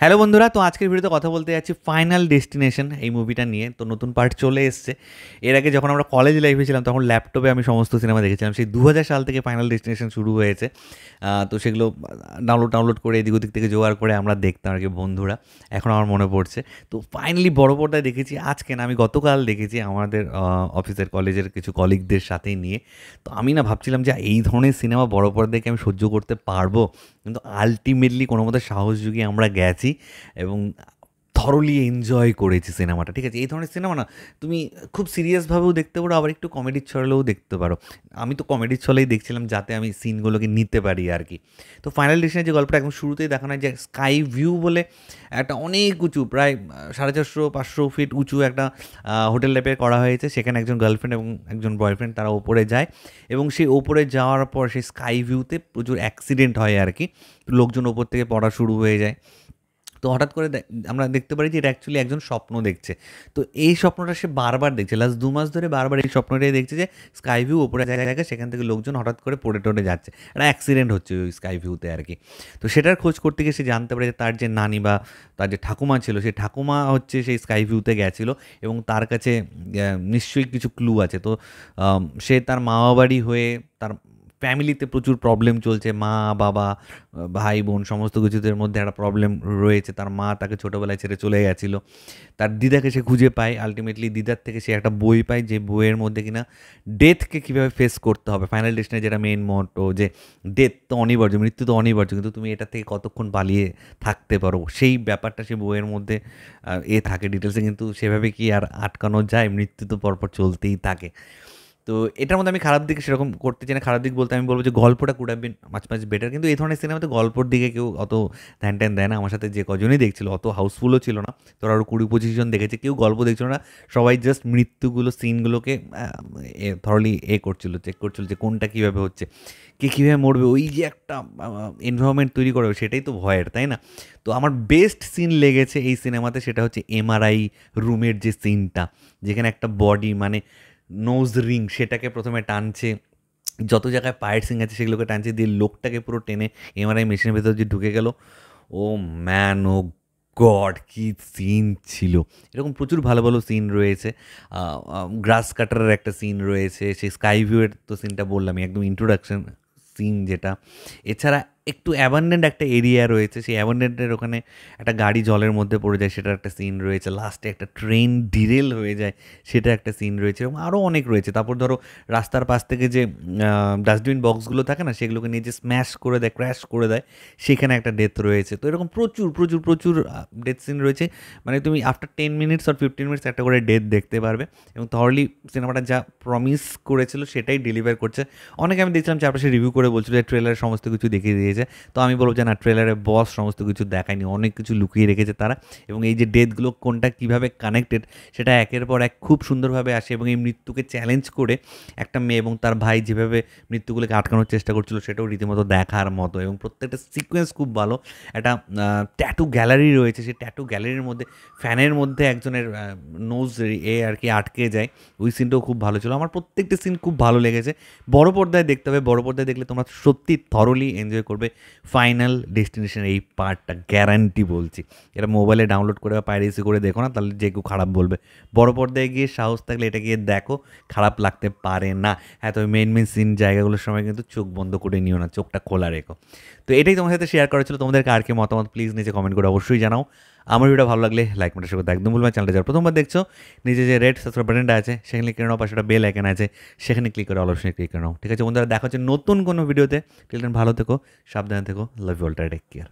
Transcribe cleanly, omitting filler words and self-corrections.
Hello বন্ধুরা, তো আজকের ভিডিওতে কথা বলতে যাচ্ছি ফাইনাল ডেস্টিনেশন এই মুভিটা নিয়ে। তো নতুন পার্ট চলে এসছে। এর আগে যখন আমরা কলেজ লাইফে ছিলাম তখন ল্যাপটপে আমি সমস্ত সিনেমা দেখেছিলাম। সেই 2000 সাল থেকে ফাইনাল ডেস্টিনেশন শুরু হয়েছে। তো সেগুলো ডাউনলোড করে এদিক ওদিক থেকে জোগাড় করে আমরা দেখতাম আর কি বন্ধুরা। এখন আমার মনে পড়ছে। তো ফাইনালি বড় পর্দায় দেখেছি আজকে না, আমি গতকাল দেখেছি আমাদের অফিসের কলেজের কিছু কলিগদের সাথেই নিয়ে। তো আমি না ভাবছিলাম যে এই ধরনের সিনেমা বড় পর্দায় কি আমি সহ্য করতে পারবো, কিন্তু আলটিমেটলি কোনো মতো সাহস জুগিয়ে আমরা গেছি এবং থরলি এনজয় করেছি সিনেমাটা। ঠিক আছে, এই ধরনের সিনেমা না তুমি খুব সিরিয়াসভাবেও দেখতে পারো, আবার একটু কমেডির ছলেও দেখতে পারো। আমি তো কমেডির ছলেই দেখছিলাম যাতে আমি সিনগুলোকে নিতে পারি আর কি। তো ফাইনাল ডেস্টিনেশনের যে গল্পটা একদম শুরুতেই দেখানো হয় যে স্কাই ভিউ বলে একটা অনেক উঁচু, প্রায় 450-500 ফিট উঁচু একটা হোটেল টাইপের করা হয়েছে। সেখানে একজন গার্লফ্রেন্ড এবং একজন বয়ফ্রেন্ড তারা ওপরে যায় এবং সেই ওপরে যাওয়ার পর সেই স্কাই ভিউতে প্রচুর অ্যাক্সিডেন্ট হয় আর কি। লোকজন ওপর থেকে পড়া শুরু হয়ে যায়। তো হঠাৎ করে আমরা দেখতে পারি যে এটা অ্যাকচুয়ালি একজন স্বপ্ন দেখছে। তো এই স্বপ্নটা সে বারবার দেখছে, লাস্ট 2 মাস ধরে বারবার এই স্বপ্নটাই দেখছে যে স্কাই ভিউ ওপরে জায়গায় সেখান থেকে লোকজন হঠাৎ করে পড়ে টড়ে যাচ্ছে, একটা অ্যাক্সিডেন্ট হচ্ছে ওই স্কাই ভিউতে আর কি। তো সেটার খোঁজ করতে গিয়ে সে জানতে পারে যে তার যে নানি বা তার যে ঠাকুমা ছিল, সেই ঠাকুমা হচ্ছে সেই স্কাই ভিউতে গেছিলো এবং তার কাছে নিশ্চয়ই কিছু ক্লু আছে। তো সে তার মামা বাড়ি হয়ে তার ফ্যামিলিতে প্রচুর প্রবলেম চলছে, মা বাবা ভাই বোন সমস্ত কিছুদের মধ্যে একটা প্রবলেম রয়েছে। তার মা তাকে ছোটোবেলায় ছেড়ে চলে গেছিলো। তার দিদাকে সে খুঁজে পায়, আলটিমেটলি দিদার থেকে সে একটা বই পায়, যে বইয়ের মধ্যে কিনা ডেথকে কীভাবে ফেস করতে হবে। ফাইনাল ডেস্টিনে যেটা মেন মোটো, যে ডেথ তো অনিবার্য, মৃত্যু তো অনিবার্য, কিন্তু তুমি এটা থেকে কতক্ষণ পালিয়ে থাকতে পারো সেই ব্যাপারটা সে বইয়ের মধ্যে থাকে ডিটেলসে। কিন্তু সেভাবে কি আর আটকানো যায়? মৃত্যু তো পরপর চলতেই থাকে। তো এটার মধ্যে আমি খারাপ দিক সেরকম করতে চাই না। খারাপ দিক বলতে আমি বলবো যে গল্পটা could have been much much better. কিন্তু এই ধরনের সিনেমাতে গল্পর দিকে কেউ অত ধ্যান ট্যান দেয় না। আমার সাথে যে কজনই দেখছিল অত হাউসফুলও ছিল না। তোরা আরও 20-25 জন দেখেছে, কেউ গল্প দেখছিল না। সবাই জাস্ট মৃত্যুগুলো সিনগুলোকে থরলি করছিল, চেক করছিল যে কোনটা কীভাবে হচ্ছে, কে কীভাবে মরবে। ওই যে একটা এনভায়রনমেন্ট তৈরি করে, সেটাই তো ভয়ের, তাই না? তো আমার বেস্ট সিন লেগেছে এই সিনেমাতে, সেটা হচ্ছে এমআরআই রুমের যে সিনটা, যেখানে একটা বডি মানে নোজ রিং সেটাকে প্রথমে টানছে, যত জায়গায় পায়ের সিং আছে সেগুলোকে টানছে, দিয়ে লোকটাকে পুরো টেনে এমআরআই মেশিনের ভেতর যে ঢুকে গেল। ও ম্যান, ও গড, কি সিন ছিল! এরকম প্রচুর ভালো ভালো সিন রয়েছে। গ্রাস কাটারের একটা সিন রয়েছে, সেই স্কাই ভিউয়ের তো সিনটা বললামই, একদম ইন্ট্রোডাকশন সিন যেটা। এছাড়া একটু অ্যাবান্ডেন্ট একটা এরিয়া রয়েছে, সেই অ্যাবান্ডেন্টের ওখানে একটা গাড়ি জলের মধ্যে পড়ে যায়, সেটার একটা সিন রয়েছে। লাস্টে একটা ট্রেন ডিরেল হয়ে যায়, সেটা একটা সিন রয়েছে, এবং আরও অনেক রয়েছে। তারপর ধরো রাস্তার পাশ থেকে যে ডাস্টবিন বক্সগুলো থাকে না, সেগুলোকে নিয়ে যে স্ম্যাশ করে দেয়, ক্র্যাশ করে দেয়, সেখানে একটা ডেথ রয়েছে। তো এরকম প্রচুর প্রচুর প্রচুর ডেথ সিন রয়েছে। মানে তুমি আফটার 10 মিনিটস আর 15 মিনিটস একটা করে ডেথ দেখতে পারবে, এবং থরলি সিনেমাটা যা প্রমিস করেছিল সেটাই ডেলিভার করছে। অনেকে আমি দেখছিলাম চারপাশে রিভিউ করে বলছিল যে ট্রেলারে সমস্ত কিছু দেখিয়ে দিয়েছে। তো আমি বলবো যে না, ট্রেলারে বস সমস্ত কিছু দেখায়নি, অনেক কিছু লুকিয়ে রেখেছে তারা। এবং এই যে ডেথগুলো কোনটা কীভাবে কানেক্টেড সেটা একের পর এক খুব সুন্দরভাবে আসে। এবং এই মৃত্যুকে চ্যালেঞ্জ করে একটা মেয়ে এবং তার ভাই যেভাবে মৃত্যুগুলোকে আটকানোর চেষ্টা করছিল, সেটাও রীতিমতো দেখার মতো। এবং প্রত্যেকটা সিকোয়েন্স খুব ভালো। একটা ট্যাটু গ্যালারি রয়েছে, সেই ট্যাটু গ্যালারির মধ্যে ফ্যানের মধ্যে একজনের নোজ আর কি আটকে যায়, ওই সিনটাও খুব ভালো ছিল। আমার প্রত্যেকটা সিন খুব ভালো লেগেছে। বড় পর্দায় দেখতে হবে, বড় পর্দায় দেখলে তোমরা সত্যি থরলি এনজয় করবে ফাইনাল ডেস্টিনেশনের এই পার্টটা, গ্যারান্টি বলছি। এটা মোবাইলে ডাউনলোড করে বা পাইরেসি করে দেখো না, তাহলে যে কেউ খারাপ বলবে। বড় পর্দায় গিয়ে সাহস থাকলে এটা গিয়ে দেখো, খারাপ লাগতে পারে না। হ্যাঁ, তবে মেন মেন সিন জায়গাগুলোর সময় কিন্তু চোখ বন্ধ করে নিও না, চোখটা খোলা রেখো। তো এটাই তোমার সাথে শেয়ার করা ছিল। তোমাদেরকে আর কি মতামত প্লিজ নিচে কমেন্ট করে অবশ্যই জানাও। আমার ভিডিও ভালো লাগলে লাইক বাটন করতে একদম ভুলবে না। চ্যানেলটা যারা প্রথমবার দেখছো, নিচে যে রেড সাবস্ক্রাইব বাটনটা আছে সেখানে ক্লিক করে নাও, পাশে একটা বেল আইকন আছে সেখানে ক্লিক করে অল অপশনে ক্লিক করে নাও। ঠিক আছে বন্ধুরা, দেখা হচ্ছে নতুন কোনো ভিডিওতে। টিল দেন ভালো থেকো, সাবধানে থেকো, love you all, take care.